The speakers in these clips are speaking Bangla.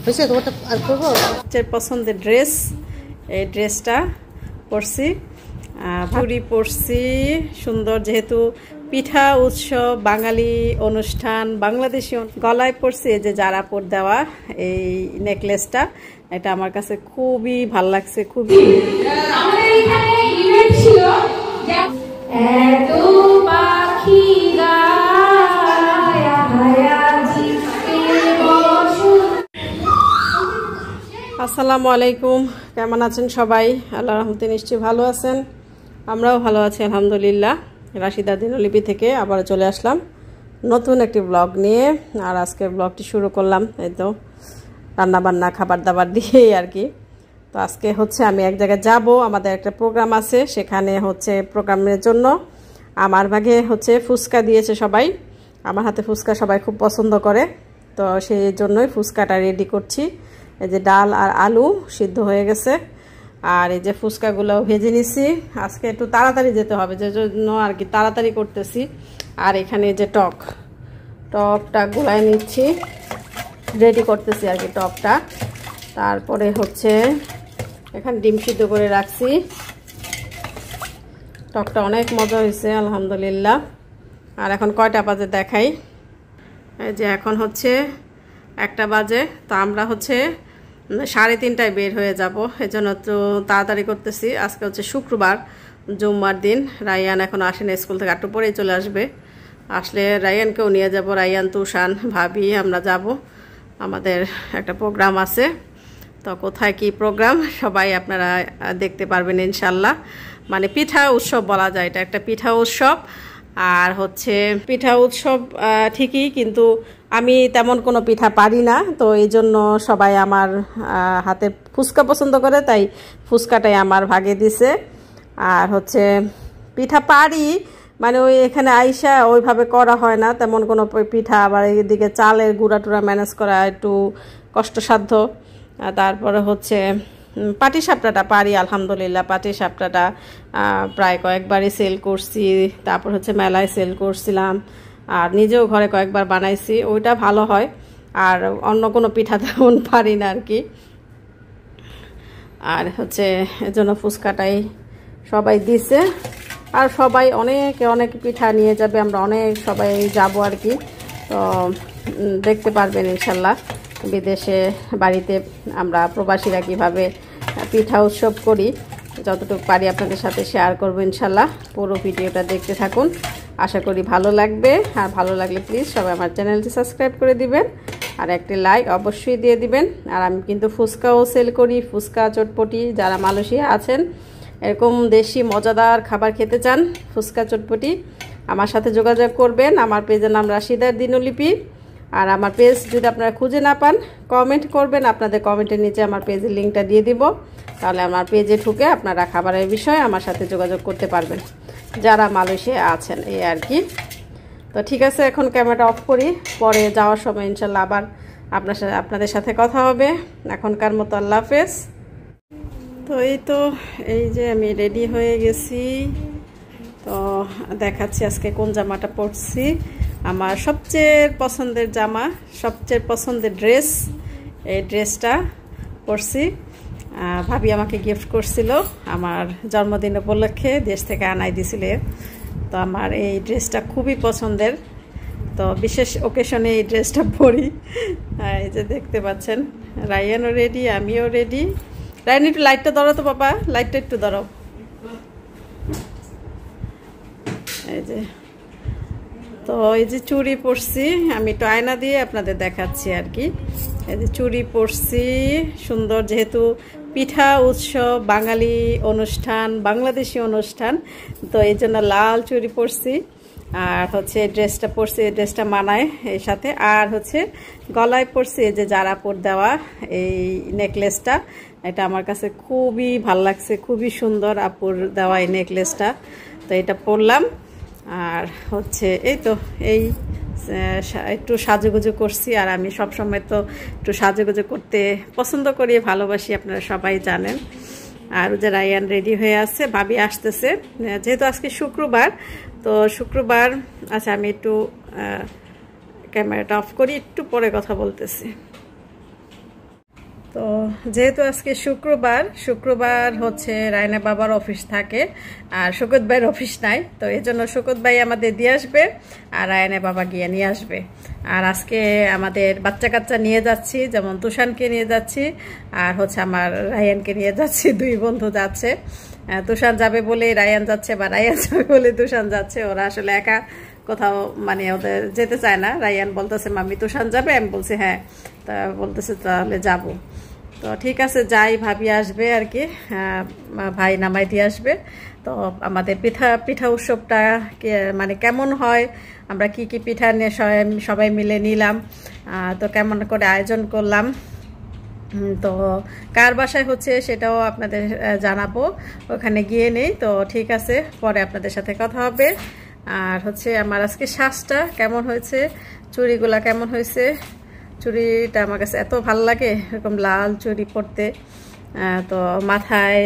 হয়েছে তোমারটা আর করবো পছন্দের ড্রেস এই ড্রেসটা পরছি চুড়ি পরছি সুন্দর যেহেতু পিঠা উৎসব বাঙালি অনুষ্ঠান বাংলাদেশি গলায় পরছি এই যে জারাপুর দেওয়া এই নেকলেসটা এটা আমার কাছে খুবই ভালো লাগছে খুবই আমাদের এখানে ইভেন্ট ছিল এত পাখি আসসালামু আলাইকুম কেমন আছেন সবাই আল্লাহর রহমতে নিশ্চয়ই ভালো আছেন আমরাও ভালো আছি আলহামদুলিল্লাহ রাশিদা দিনলিপি থেকে আবার চলে আসলাম নতুন একটি ব্লগ নিয়ে আর আজকের ব্লগটি শুরু করলাম এই তো রান্না বান্না খাবার দাবার দিয়ে আর কি তো আজকে হচ্ছে আমি এক জায়গায় যাব আমাদের একটা প্রোগ্রাম আছে সেখানে হচ্ছে প্রোগ্রামের জন্য আমার ভাগে হচ্ছে ফুচকা দিয়েছে সবাই আমার হাতে ফুচকা সবাই খুব পছন্দ করে তো সেই জন্যই ফুচকাটা রেডি করছি এই যে ডাল আর আলু সিদ্ধ হয়ে গেছে আর এই যে ফুচকাগুলো ভেজে নিছি আজকে একটু তাড়াতাড়ি যেতে হবে যে জন্য আর কি তাড়াতাড়ি করতেছি আর এখানে যে টকটা গুলায় নিচ্ছি রেডি করতেছি আর কি টকটা তারপরে হচ্ছে এখানে ডিম সিদ্ধ করে রাখছি টকটা অনেক মজা হয়েছে আলহামদুলিল্লাহ আর এখন কয়টা বাজে দেখাই এই যে এখন হচ্ছে 1টা বাজে তো আমরা হচ্ছে 3:30টায় বের হয়ে যাব এজন্য তো তাড়াতাড়ি করতেছি আজকে হচ্ছে শুক্রবার জুম্মার দিন রায়ান এখন আসে না স্কুল থেকে একটু পরেই চলে আসবে আসলে রায়ানকেও নিয়ে যাব রায়ান তুষান ভাবি আমরা যাব আমাদের একটা প্রোগ্রাম আছে তো কোথায় কি প্রোগ্রাম সবাই আপনারা দেখতে পারবেন ইনশাল্লাহ মানে পিঠা উৎসব বলা যায় এটা একটা পিঠা উৎসব আর হচ্ছে পিঠা উৎসব ঠিকই কিন্তু আমি তেমন কোনো পিঠা পারি না তো এই জন্য সবাই আমার হাতে ফুচকা পছন্দ করে তাই ফুচকাটাই আমার ভাগে দিছে আর হচ্ছে পিঠা পারি মানে ওই এখানে আইসা ওইভাবে করা হয় না তেমন কোনো পিঠা আবার এদিকে চালের গুঁড়া টুড়া ম্যানেজ করা একটু কষ্টসাধ্য তারপরে হচ্ছে পাটিসাপটাটা পারি আলহামদুলিল্লাহ পাটিসাপটাটা প্রায় কয়েকবারই সেল করছি তারপর হচ্ছে মেলায় সেল করছিলাম আর নিজেও ঘরে কয়েকবার বানাইছি ওইটা ভালো হয় আর অন্য কোনো পিঠা তেমন পারি না আর কি আর হচ্ছে এজন্য ফুচকাটাই সবাই দিছে আর সবাই অনেক পিঠা নিয়ে যাবে আমরা সবাই যাব আর কি তো দেখতে পারবেন ইনশাল্লাহ বিদেশে বাড়িতে আমরা প্রবাসীরা কীভাবে পিঠা উৎসব করি যতটুকু পারি আপনাদের সাথে শেয়ার করবো ইনশাল্লাহ পুরো ভিডিওটা দেখতে থাকুন আশা করি ভালো লাগবে আর ভালো লাগলে প্লিজ সবাই আমার চ্যানেলটি সাবস্ক্রাইব করে দিবেন আর একটি লাইক অবশ্যই দিয়ে দিবেন আর আমি কিন্তু ফুচকাও সেল করি ফুচকা চটপটি যারা মালয়েশিয়া আছেন এরকম দেশি মজাদার খাবার খেতে চান ফুচকা চটপটি আমার সাথে যোগাযোগ করবেন আমার পেজের নাম রাশিদার দিনলিপি আর আমার পেজ যদি আপনারা খুঁজে না পান কমেন্ট করবেন আপনাদের কমেন্টের নিচে আমার পেজের লিঙ্কটা দিয়ে দিব তাহলে আমার পেজে ঢুকে আপনারা খাবারের বিষয়ে আমার সাথে যোগাযোগ করতে পারবেন যারা মালয়েশিয়া আছেন এই আর কি তো ঠিক আছে এখন ক্যামেরাটা অফ করি পরে যাওয়ার সময় ইনশাল্লাহ আবার আপনাদের সাথে কথা হবে এখনকার মতো আল্লাহ হাফেজ তো এই যে আমি রেডি হয়ে গেছি তো দেখাচ্ছি আজকে কোন জামাটা পরছি আমার সবচেয়ে পছন্দের জামা সবচেয়ে পছন্দের ড্রেস এই ড্রেসটা পরছি ভাবি আমাকে গিফট করছিল আমার জন্মদিন উপলক্ষে দেশ থেকে আনাই দিছিল তো আমার এই ড্রেসটা খুবই পছন্দের তো বিশেষ ওকেশনে এই ড্রেসটা পরি এই যে দেখতে পাচ্ছেন রায়ানও রেডি আমিও রেডি রায়ান একটু লাইটটা ধরো তো বাবা লাইটটা একটু ধরো এই যে তো এই যে চুড়ি পরছি আমি একটু আয়না দিয়ে আপনাদের দেখাচ্ছি আর কি এই যে চুড়ি পরছি সুন্দর যেহেতু পিঠা উৎসব বাঙালি অনুষ্ঠান বাংলাদেশি অনুষ্ঠান তো এই জন্য লাল চুড়ি পরছি আর হচ্ছে ড্রেসটা পরছি এই ড্রেসটা মানায় এর সাথে আর হচ্ছে গলায় পরছি এই যে জারাপুর দেওয়া এই নেকলেসটা এটা আমার কাছে খুবই ভালো লাগছে খুবই সুন্দর আপুর দেওয়া এই নেকলেসটা তো এটা পরলাম আর হচ্ছে এই তো এই একটু সাজুগুজু করছি আর আমি সব সময় তো একটু সাজুগুজু করতে পছন্দ করি ভালোবাসি আপনারা সবাই জানেন আর যে রায়ান রেডি হয়ে আছে ভাবি আসতেছে যেহেতু আজকে শুক্রবার তো শুক্রবার আচ্ছা আমি একটু ক্যামেরাটা অফ করি একটু পরে কথা বলতেছি তো যেহেতু আজকে শুক্রবার হচ্ছে রায়না বাবার অফিস থাকে আর শওকত ভাইয়ের অফিস নাই, তো এই জন্য শওকত ভাই আমাদের দিয়ে আসবে আর রায়না বাবা গিয়ে নিয়ে আসবে। আর আজকে আমাদের বাচ্চা কাচ্চা নিয়ে যাচ্ছি, যেমন তুষানকে নিয়ে যাচ্ছি আর হচ্ছে আমার রায়ানকে নিয়ে যাচ্ছি, দুই বন্ধু যাচ্ছে। তুষান যাবে বলে রায়ান যাচ্ছে, বা রায়ান যাবে বলে তুষান যাচ্ছে। ওরা আসলে একা কোথাও মানে ওদের যেতে চায় না। রায়ান বলতেছে মাম্মি তুষান যাবে, আমি বলছি হ্যাঁ, তা বলতেছে তাহলে যাব। তো ঠিক আছে যাই, ভাবি আসবে আর কি, ভাই নামাই দিয়ে আসবে। তো আমাদের পিঠা উৎসবটা মানে কেমন হয়, আমরা কি কি পিঠা নিয়ে সবাই মিলে নিলাম, তো কেমন করে আয়োজন করলাম, তো কার বাসায় হচ্ছে সেটাও আপনাদের জানাবো ওখানে গিয়ে নেই। তো ঠিক আছে, পরে আপনাদের সাথে কথা হবে। আর হচ্ছে আমার আজকে সাজটা কেমন হয়েছে, চুড়িগুলা কেমন হয়েছে, চুড়িটা আমার কাছে এত ভালো লাগে, এরকম লাল চুড়ি পরতে। তো মাথায়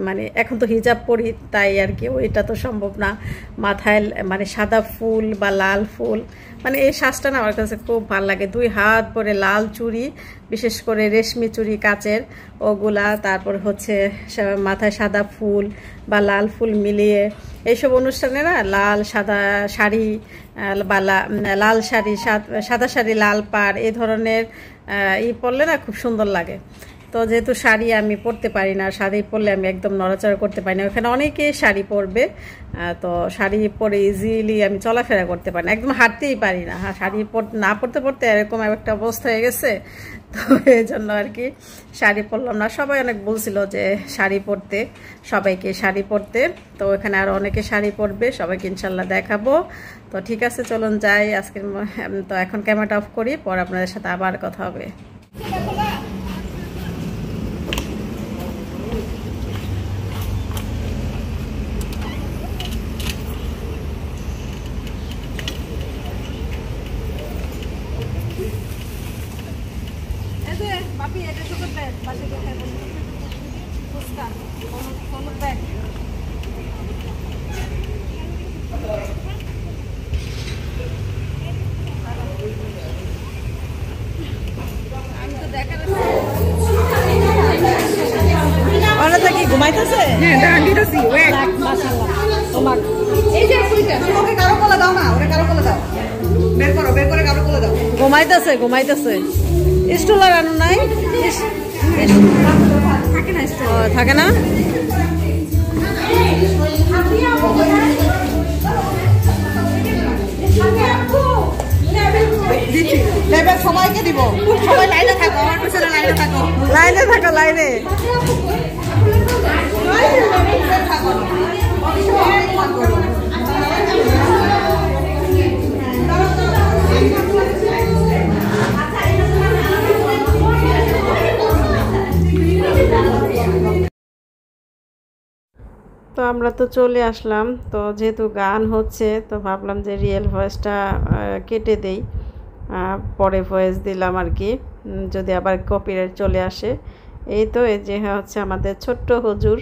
মানে এখন তো হিজাব পরি তাই আর কি, ওইটা তো সম্ভব না। মাথায় মানে সাদা ফুল বা লাল ফুল, মানে এই সাজটা না আমার কাছে খুব ভালো লাগে। 2 হাত ভরে লাল চুড়ি, বিশেষ করে রেশমি চুড়ি কাচের ওগুলা, তারপর হচ্ছে মাথায় সাদা ফুল বা লাল ফুল মিলিয়ে এইসব অনুষ্ঠানে না লাল সাদা শাড়ি বা লাল শাড়ি, সাদা শাড়ি লাল পাড় এই ধরনের পরলে না খুব সুন্দর লাগে। তো যেহেতু শাড়ি আমি পরতে পারি না, শাড়ি পরলে আমি একদম নড়াচড়া করতে পারি না, ওখানে অনেকেই শাড়ি পরবে, তো শাড়ি পরে ইজিলি আমি চলাফেরা করতে পারি না, একদম হাঁটতেই পারি না। শাড়ি না পরতে পরতে এরকম একটা অবস্থা হয়ে গেছে, তো এই জন্য আর কি শাড়ি পরলাম না। সবাই অনেক বলছিল যে শাড়ি পরতে, সবাইকে শাড়ি পরতে, তো এখানে আরও অনেকে শাড়ি পরবে, সবাইকে ইনশাল্লাহ দেখাবো। তো ঠিক আছে চলুন যাই আজকের, তো এখন ক্যামেরাটা অফ করি, পর আপনাদের সাথে আবার কথা হবে। বাপি এটা শওকত ব্যাগ পাশে কোথায় বলবো, ফুচকা হলুদ ব্যাগ। আমি তো দেখার অনেকটা কি ঘুমাইতেছে, হ্যাঁ ডান দিতেছি ওয়েট মাশাআল্লাহ। তোমার এই যে ফুলটা ওকে কারো কোলে দাও না, ওরে কারো কোলে দাও, বের করে কারো কোলে দাও। ঘুমাইতেছে স্টুল আর আনো নাই, থাকে না স্টুল, থাকে না। সবাইকে দিব, সবাই লাইনে থাকো, আমার পিছনে লাইনে থাকো, লাইনে তো আমরা তো চলে আসলাম। তো যেহেতু গান হচ্ছে তো ভাবলাম যে রিয়েল ভয়েসটা কেটে দেই, পরে ভয়েস দিলাম আর কি, যদি আবার কপিরাইট চলে আসে। এই তো এই যে হচ্ছে আমাদের ছোট্ট হুজুর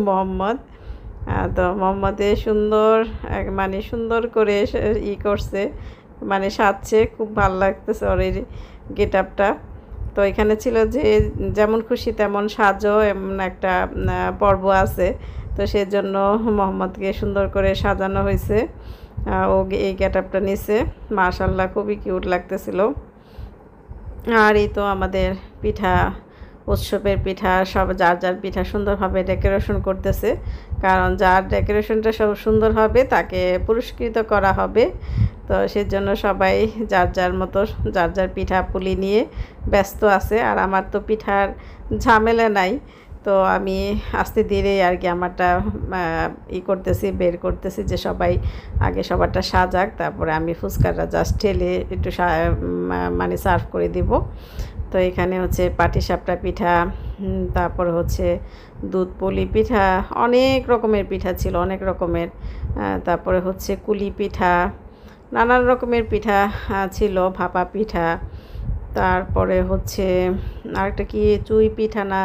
মোহাম্মদ। তো মোহাম্মদে সুন্দর মানে সুন্দর করে করছে, মানে সাজছে, খুব ভালো লাগতেছে ওর এই গেট আপটা। তো এখানে ছিল যে যেমন খুশি তেমন সাজো, এমন একটা পর্ব আছে, তো সেজন্য মোহাম্মদকে সুন্দর করে সাজানো হয়েছে। ও এই গেট আপটা নিছে, মাশাআল্লাহ খুবই কিউট লাগতেছিল। আর এই তো আমাদের পিঠা উৎসবের পিঠা, সব যার পিঠা সুন্দরভাবে ডেকোরেশন করতেছে, কারণ যার ডেকোরেশনটা সব সুন্দর হবে তাকে পুরস্কৃত করা হবে। তো সেজন্য সবাই যার মতো যার পিঠা পুলি নিয়ে ব্যস্ত আছে। আর আমার তো পিঠার ঝামেলা নাই, তো আমি আস্তে ধীরে আর কি আমারটা বের করতেছি যে সবাই আগে সবারটা সাজাক, তারপরে আমি ফুচকাটা জাস্ট ঠেলে একটু মানে সার্ভ করে দিব। তো এখানে হচ্ছে পাটিসাপটা পিঠা, তারপর হচ্ছে দুধ পুলি পিঠা, অনেক রকমের পিঠা ছিল, অনেক রকমের। তারপরে হচ্ছে কুলি পিঠা, নানান রকমের পিঠা ছিল, ভাপা পিঠা, তারপরে হচ্ছে আরেকটা কি চুই পিঠা না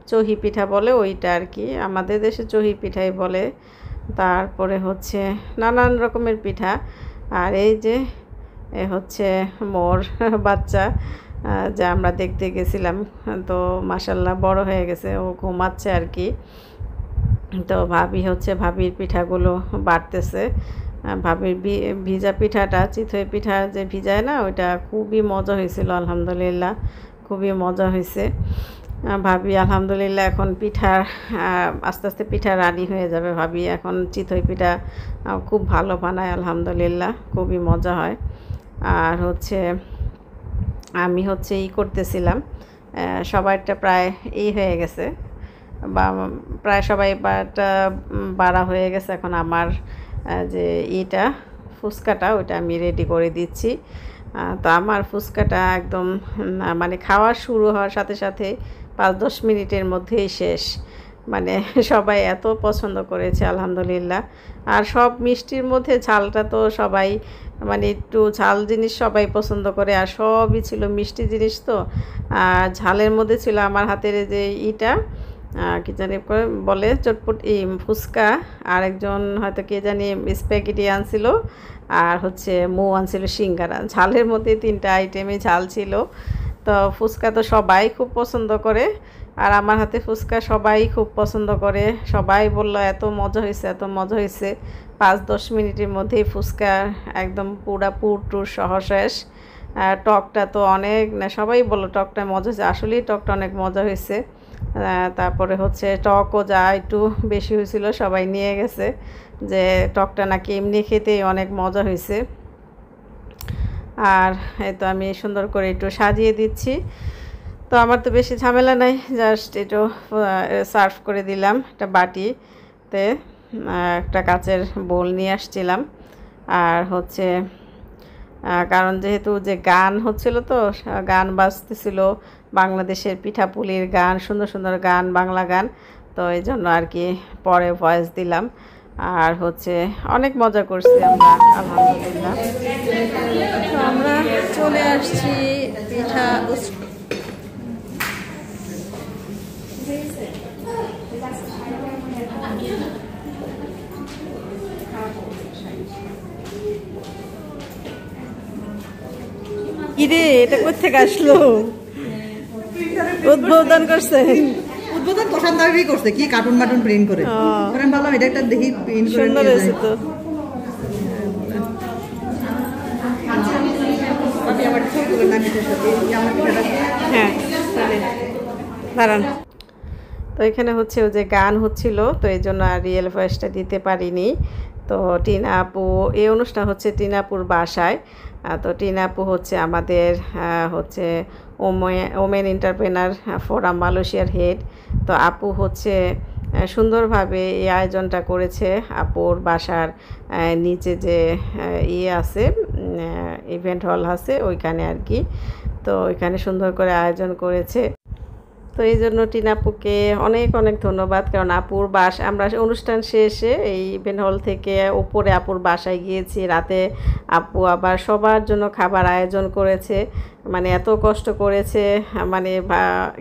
চহি পিঠা বলে ওইটা আর কি, আমাদের দেশে চহি পিঠাই বলে। তারপরে হচ্ছে নানান রকমের পিঠা। আর এই যে হচ্ছে মোর বাচ্চা যা আমরা দেখতে গেছিলাম। তো মাশাল্লাহ বড় হয়ে গেছে, ও ঘুমাচ্ছে আর কি। তো ভাবির পিঠাগুলো বাড়তেছে। ভাবির ভিজা পিঠাটা, চিতই পিঠা যে ভিজায় না, ওইটা খুবই মজা হয়েছিল আলহামদুলিল্লাহ, খুবই মজা হয়েছে। ভাবি আলহামদুলিল্লাহ এখন পিঠার আস্তে আস্তে পিঠা রানি হয়ে যাবে। ভাবি এখন চিতই পিঠা খুব ভালো বানায় আলহামদুলিল্লাহ, খুবই মজা হয়। আর আমি করতেছিলাম, সবাইটা প্রায় হয়ে গেছে, বা প্রায় সবাই বাড়া হয়ে গেছে। এখন আমার যে ফুচকাটা ওইটা আমি রেডি করে দিচ্ছি। তো আমার ফুচকাটা একদম মানে খাওয়া শুরু হওয়ার সাথে সাথে 5-10 মিনিটের মধ্যেই শেষ। মানে সবাই এত পছন্দ করেছে আলহামদুলিল্লাহ। আর সব মিষ্টির মধ্যে ঝালটা তো সবাই, মানে একটু ঝাল জিনিস সবাই পছন্দ করে, আর সবই ছিল মিষ্টি জিনিস। তো আর ঝালের মধ্যে ছিল আমার হাতের যে কি জানি বলে চটপটি ফুচকা, আর একজন হয়তো কে জানি স্প্যাগেটি আনছিল, আর মৌ আনছিল সিঙ্গারা। ঝালের মধ্যে 3টা আইটেমে ঝাল ছিল। তো ফুচকা তো সবাই খুব পছন্দ করে, আর আমার হাতে ফুচকা সবাই খুব পছন্দ করে। সবাই বলল এত মজা হয়েছে, এত মজা হয়েছে। 5-10 মিনিটের মধ্যেই ফুচকা একদম পুরা পুর সহ শেষ। টকটা তো অনেক, না সবাই বললো টকটা মজা হয়েছে, আসলেই টকটা অনেক মজা হয়েছে। তারপরে টকও যা একটু বেশি হয়েছিল, সবাই নিয়ে গেছে যে টকটা নাকি এমনি খেতেই অনেক মজা হয়েছে। আর এই তো আমি সুন্দর করে একটু সাজিয়ে দিচ্ছি। তো আমার তো বেশি ঝামেলা নাই, জাস্ট একটু সার্ভ করে দিলাম একটা বাটিতে। একটা কাচের বোল নিয়ে আসছিলাম। আর কারণ যেহেতু যে গান হচ্ছিল, তো গান বাজতেছিল, বাংলাদেশের পিঠাপুলির গান, সুন্দর সুন্দর গান, বাংলা গান। তো এই জন্য আর কি পরে ভয়েস দিলাম। আর অনেক মজা করছি আমরা আলহামদুলিল্লাহ। তো আমরা চলে আসছি পিঠা কিরে, এটা কোথেকে আসলো? উদ্বোধন করছে, উদ্বোধন প্রশান্তই করছে, কি কার্টুন মার্টুন প্রিন্ট করে। আমি ভাবলাম এটা একটা দেখি প্রিন্ট করে সুন্দর হয়েছে তো। হ্যাঁ দাঁড়ান। তো এখানে ও যে গান হচ্ছিল, তো এই জন্য আর রিয়েল ভয়েসটা দিতে পারিনি। তো টিনা আপু, এই অনুষ্ঠান টিনা আপুর বাসায়। তো টিনা আপু আমাদের ওমেন এন্টারপ্রেনার ফোরাম মালয়েশিয়ার হেড। তো আপু সুন্দরভাবে এই আয়োজনটা করেছে। আপুর বাসার নিচে যে আছে, ইভেন্ট হল আছে ওইখানে আর কি। তো ওইখানে সুন্দর করে আয়োজন করেছে। তো এই জন্য টিনা আপুকে অনেক অনেক ধন্যবাদ, কারণ আপুর আমরা অনুষ্ঠান শেষে এই ইভেন্ট হল থেকে উপরে আপুর বাসায় গিয়েছি রাতে। আপু আবার সবার জন্য খাবার আয়োজন করেছে, মানে এত কষ্ট করেছে, মানে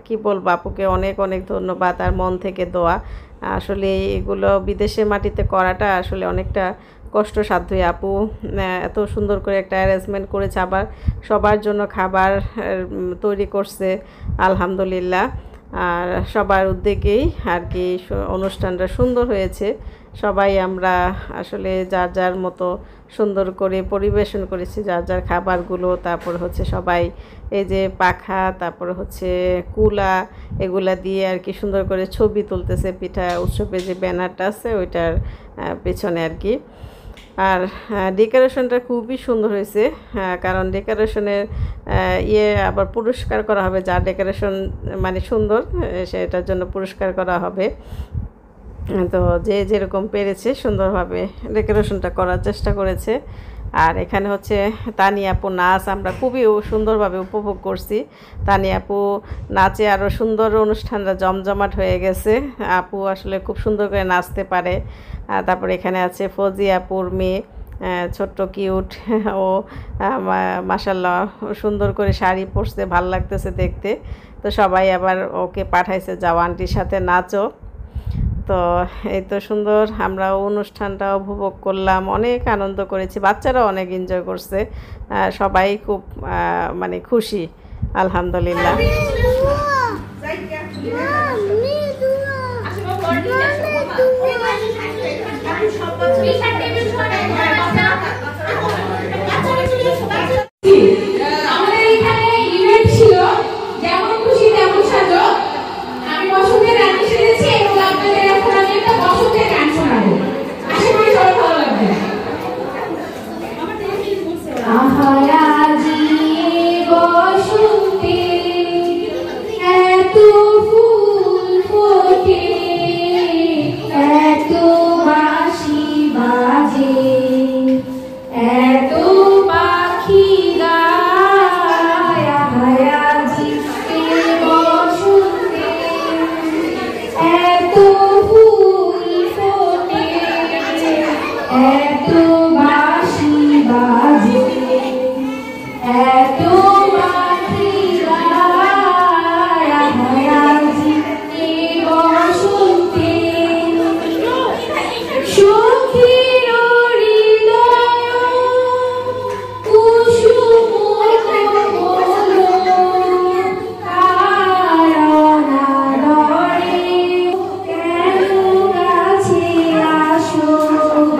কি বলবো, আপুকে অনেক অনেক ধন্যবাদ আর মন থেকে দোয়া। আসলে এগুলো বিদেশের মাটিতে করাটা আসলে অনেকটা কষ্টসাধ্যই। আপু এত সুন্দর করে একটা অ্যারেঞ্জমেন্ট করেছে, আবার সবার জন্য খাবার তৈরি করছে আলহামদুলিল্লাহ। আর সবার উদ্যোগেই আর কি অনুষ্ঠানটা সুন্দর হয়েছে। সবাই আমরা আসলে যার যার মতো সুন্দর করে পরিবেশন করেছি যার যার খাবারগুলো। তারপর সবাই এই যে পাখা, তারপর কুলা, এগুলা দিয়ে আর কি সুন্দর করে ছবি তুলতেছে পিঠা উৎসবে যে ব্যানারটা আছে ওইটার পেছনে আর কি। আর ডেকোরেশনটা খুবই সুন্দর হয়েছে, কারণ ডেকোরেশনের আবার পুরস্কার করা হবে, যার ডেকোরেশন মানে সুন্দর সেটার জন্য পুরস্কার করা হবে। তো যে যেরকম পেরেছে সুন্দরভাবে ডেকোরেশনটা করার চেষ্টা করেছে। আর এখানে তানিয়া আপু নাচ আমরা খুবই সুন্দরভাবে উপভোগ করছি। তানিয়া আপু নাচে আরও সুন্দর, অনুষ্ঠানটা জমজমাট হয়ে গেছে। আপু আসলে খুব সুন্দর করে নাচতে পারে। তারপর এখানে আছে ফজি আপুর মেয়ে, ছোট্ট কিউট, ও মাশাল্লাহ সুন্দর করে শাড়ি পরছে, ভাল লাগতেছে দেখতে। তো সবাই আবার ওকে পাঠাইছে, যাও আন্টির সাথে নাচো। তো এই তো সুন্দর আমরা অনুষ্ঠানটা উপভোগ করলাম, অনেক আনন্দ করেছি, বাচ্চারাও অনেক এনজয় করছে, সবাই খুব মানে খুশি আলহামদুলিল্লাহ।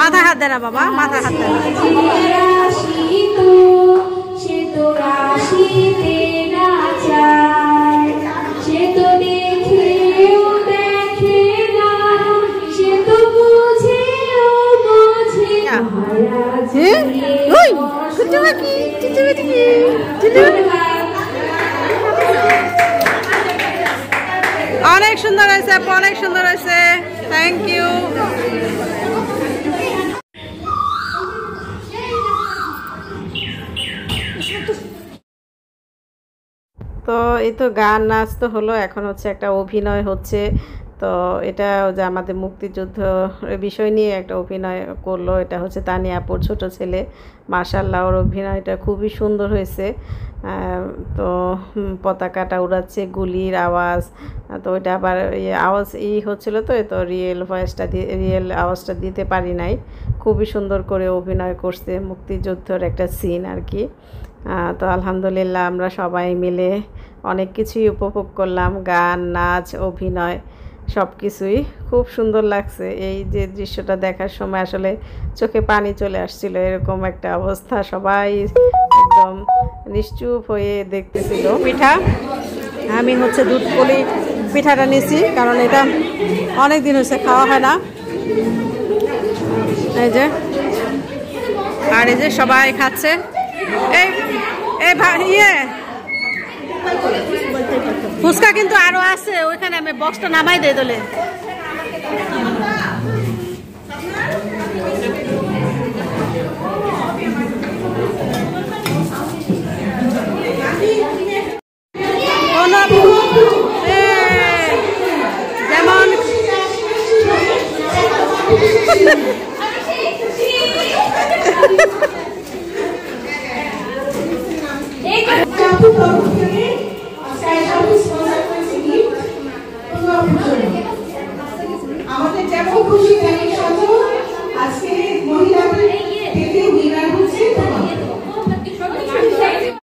মাথা হাত দে না বাবা, মাথা হাত দে না। অনেক সুন্দর হয়েছে, অনেক সুন্দর হয়েছে, থ্যাংক ইউ। তো এই তো গান নাচ তো হলো, এখন হচ্ছে একটা অভিনয় হচ্ছে। তো এটা যে আমাদের মুক্তিযুদ্ধ বিষয় নিয়ে একটা অভিনয় করলো, এটা হচ্ছে তানিয়া আপুর ছোট ছেলে। মাশাআল্লাহ, ওর অভিনয়টা খুবই সুন্দর হয়েছে। তো পতাকাটা উড়াচ্ছে, গুলির আওয়াজ, তো ওইটা আবার আওয়াজ হচ্ছিলো, তো রিয়েল ভয়েসটা রিয়েল আওয়াজটা দিতে পারি নাই। খুবই সুন্দর করে অভিনয় করছে, মুক্তিযুদ্ধর একটা সিন আর কি। তো আলহামদুলিল্লাহ আমরা সবাই মিলে অনেক কিছুই উপভোগ করলাম, গান নাচ অভিনয় সব কিছুই খুব সুন্দর লাগছে। এই যে দৃশ্যটা দেখার সময় আসলে চোখে পানি চলে আসছিল, এরকম একটা অবস্থা, সবাই একদম নিশ্চুপ হয়ে দেখতেছিল। পিঠা আমি হচ্ছে দুধ পুলি পিঠাটা নিছি, কারণ এটা অনেক দিন হচ্ছে খাওয়া হয় না। এই যে, আর এই যে সবাই খাচ্ছে। এই ফুচকা কিন্তু আরো আছে ওইখানে, আমি বক্সটা নামাই দিয়ে দলে। যেমন